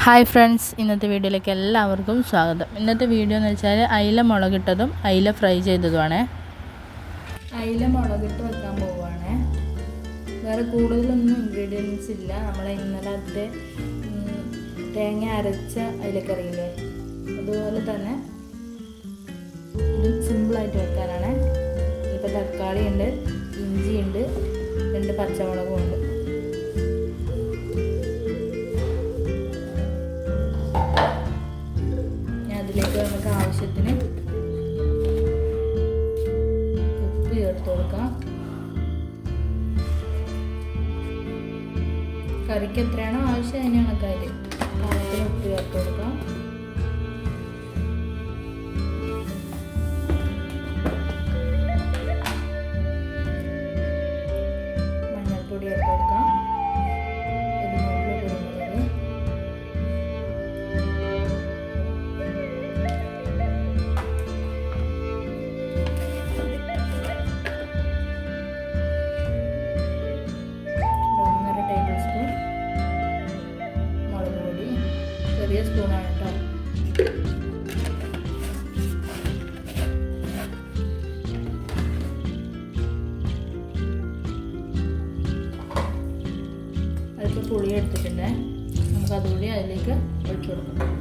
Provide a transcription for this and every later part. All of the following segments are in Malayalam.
ഹായ് ഫ്രണ്ട്സ്, ഇന്നത്തെ വീഡിയോയിലേക്ക് എല്ലാവർക്കും സ്വാഗതം. ഇന്നത്തെ വീഡിയോ എന്ന് വെച്ചാൽ അയില മുളകിട്ടതും അയില ഫ്രൈ ചെയ്തതുമാണ്. അയില മുളകിട്ട് വെക്കാൻ പോവുകയാണ്. വേറെ കൂടുതലൊന്നും ഇൻഗ്രീഡിയൻസ് ഇല്ല. നമ്മളെ ഇന്നലത്തെ തേങ്ങ അരച്ച അയിലക്കറിയില്ലേ, അതുപോലെ തന്നെ ഇത് സിമ്പിളായിട്ട് വെക്കാനാണ്. ഇപ്പോൾ തക്കാളി ഉണ്ട്, ഇഞ്ചിയുണ്ട്, 2 പച്ചമുളകും ഉണ്ട്. അതിലേക്ക് നമുക്ക് ആവശ്യത്തിന് ഉപ്പ് ചേർത്ത് കൊടുക്കാം. കറിക്ക് എത്രയാണോ ആവശ്യം അതിന് കണക്കായിട്ട് പാകത്തിന് ഉപ്പ് ചേർത്ത് കൊടുക്കാം. മഞ്ഞൾപ്പൊടി ചേർത്ത് കൊടുക്കാം. ചെറിയ സ്പൂണാണ് കേട്ടോ. അതിപ്പോൾ പുളി എടുത്തിട്ടുണ്ട്, നമുക്ക് അതുകൂടി അതിലേക്ക് ഒഴിച്ചു കൊടുക്കാം.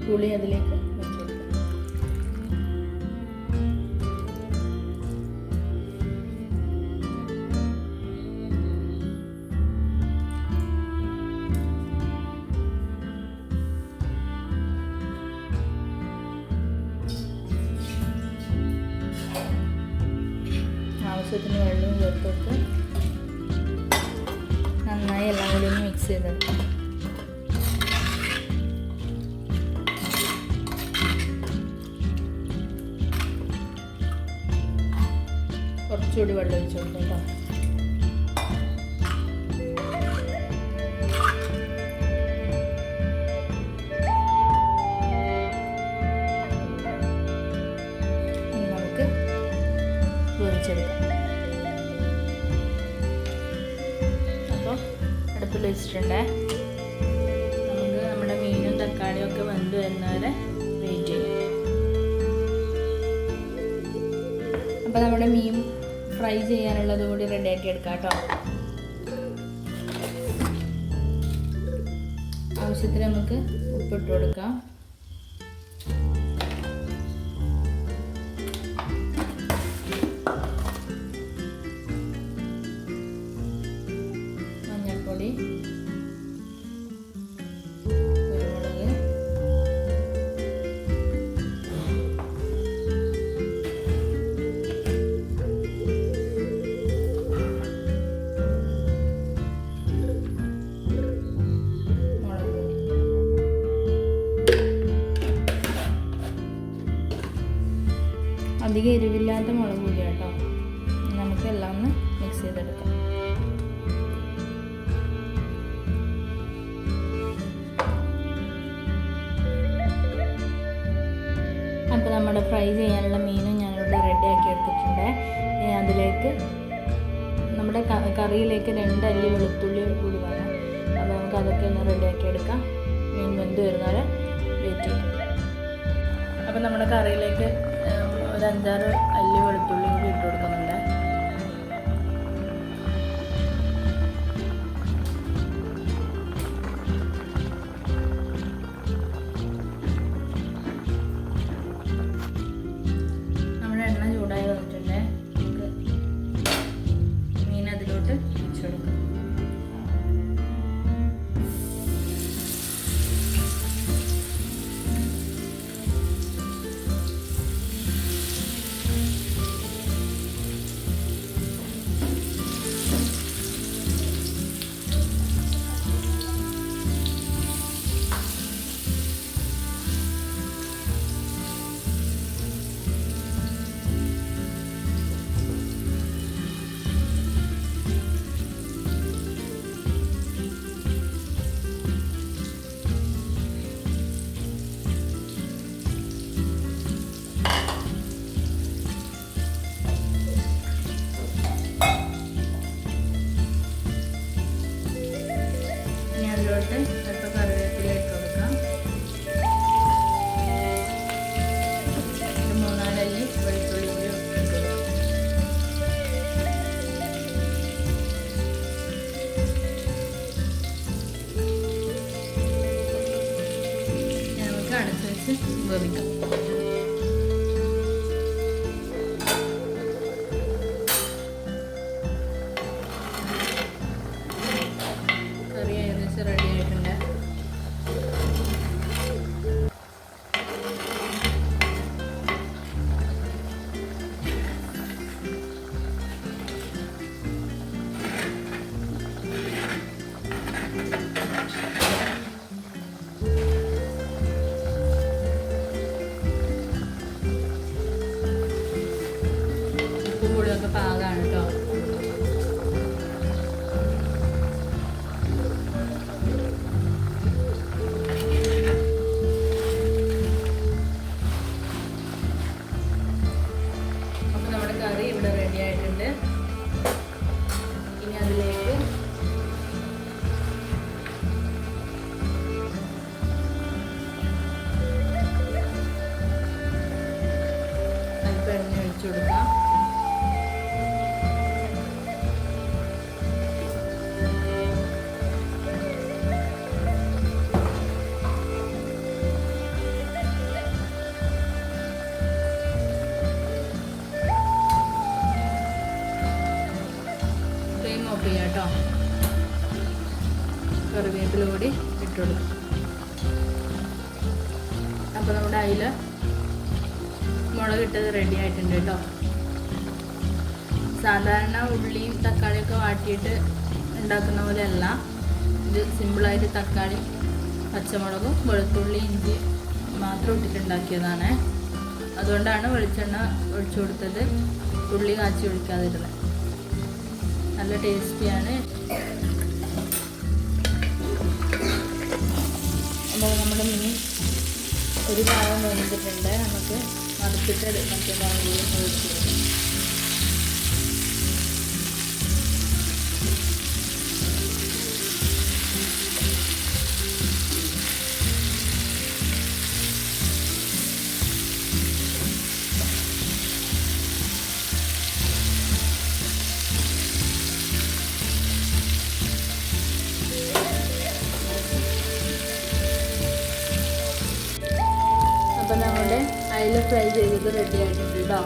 പുളി അതിലേക്ക് ഒഴിച്ചു കൊടുക്കാം. ആവശ്യത്തിന് വെള്ളവും ചേർത്തിട്ട് നന്നായി എല്ലാം കൂടി ഒന്ന് മിക്സ് ചെയ്തെടുക്കാം. കുറച്ചുകൂടി വെള്ളം ഒഴിച്ചു കൊടുക്കാം കേട്ടോ. നമുക്ക് വേവിച്ചെടുക്കാം. അപ്പോൾ അടുപ്പിൽ വെച്ചിട്ടുണ്ട്. നമുക്ക് നമ്മുടെ മീനും തക്കാളിയും ഒക്കെ വെന്ത് വരുന്നവരെ വെയിറ്റ് ചെയ്യാം. അപ്പോൾ നമ്മുടെ മീൻ ഫ്രൈ ചെയ്യാനുള്ളത് കൂടി റെഡിയാക്കി എടുക്കാം കേട്ടോ. ആവശ്യത്തിന് നമുക്ക് ഉപ്പിട്ട് കൊടുക്കാം. മഞ്ഞൾപ്പൊടി, കുരുമുളക്, മുളക് പൊടി, അധികം എരിവില്ലാത്ത മുളക് പൊടി കേട്ടോ. നമുക്ക് എല്ലാം ഒന്ന് മിക്സ് ചെയ്തെടുക്കാം. അപ്പോൾ നമ്മുടെ ഫ്രൈ ചെയ്യാനുള്ള മീനും ഞാനിവിടെ റെഡിയാക്കി എടുത്തിട്ടുണ്ട്. അതിലേക്ക് നമ്മുടെ കറിയിലേക്ക് 2 അല്ലി വെളുത്തുള്ളി കൂടി വേണം. അപ്പോൾ നമുക്ക് അതൊക്കെ ഒന്ന് റെഡിയാക്കി എടുക്കാം. മീൻ വെന്ത് വരുന്നവരെ വെയിറ്റ് ചെയ്യാം. അപ്പോൾ നമ്മുടെ കറിയിലേക്ക് ഒരു 5-6 അല്ലി വെളുത്തുള്ളി കൂടി ഇട്ട് കൊടുക്കുന്നുണ്ട്. എണ്ണ ചൂടായി വന്നിട്ടുണ്ട്. നമുക്ക് മീൻ അതിലോട്ട് വെച്ച് കൊടുക്കാം. വേവിക്കാം. കറി ഏകദേശം റെഡി ആയിട്ടുണ്ട്. പുളിയൊക്കെ പാകമാണ് കേട്ടോ. അപ്പോൾ നമ്മുടെ കറി ഇവിടെ റെഡി ആയിട്ടുണ്ട്. ഇനി അതിലേക്ക് അല്പം എണ്ണ ഒഴിച്ചു കൊടുക്കാം. ഓഫ് ചെയ്യാം കേട്ടോ. കറിവേപ്പില കൂടി ഇട്ടുകൊടുക്കും. അപ്പോൾ നമ്മുടെ അയില മുളകിട്ടത് റെഡി ആയിട്ടുണ്ട് കേട്ടോ. സാധാരണ ഉള്ളിയും തക്കാളിയൊക്കെ വാട്ടിയിട്ട് ഉണ്ടാക്കുന്ന പോലെയല്ല ഇത്. സിമ്പിളായിട്ട് തക്കാളി, പച്ചമുളകും വെളുത്തുള്ളി, ഇഞ്ചി മാത്രം ഇട്ടിട്ടുണ്ടാക്കിയതാണ്. അതുകൊണ്ടാണ് വെളിച്ചെണ്ണ ഒഴിച്ചു കൊടുത്തത്, ഉള്ളി കാച്ചി ഒഴിക്കാതിരുന്നത്. നല്ല ടേസ്റ്റിയാണ്. അപ്പോൾ നമ്മുടെ മീൻ ഒരു ഭാഗം വെന്തിട്ടുണ്ട്. നമുക്ക് മറിച്ചിട്ട് മറ്റേ ഭാഗം ഒഴിച്ചു കൊടുക്കാം. അപ്പോൾ നമ്മുടെ അയില ഫ്രൈ ചെയ്തത് റെഡി ആയിട്ടുണ്ട് കേട്ടോ.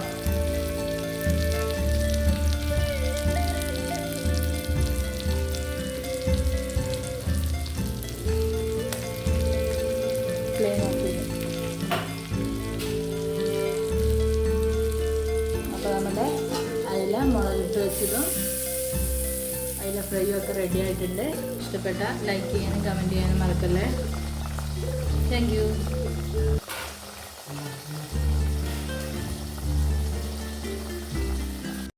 ഫ്ലെയിം ഓഫ് ചെയ്യും. അപ്പോൾ നമ്മുടെ അയില മുളകിട്ട് വെച്ചതും അയില ഫ്രൈയും ഒക്കെ റെഡി ആയിട്ടുണ്ട്. ഇഷ്ടപ്പെട്ട ലൈക്ക് ചെയ്യാനും കമൻറ്റ് ചെയ്യാനും മറക്കല്ലേ. Thank you.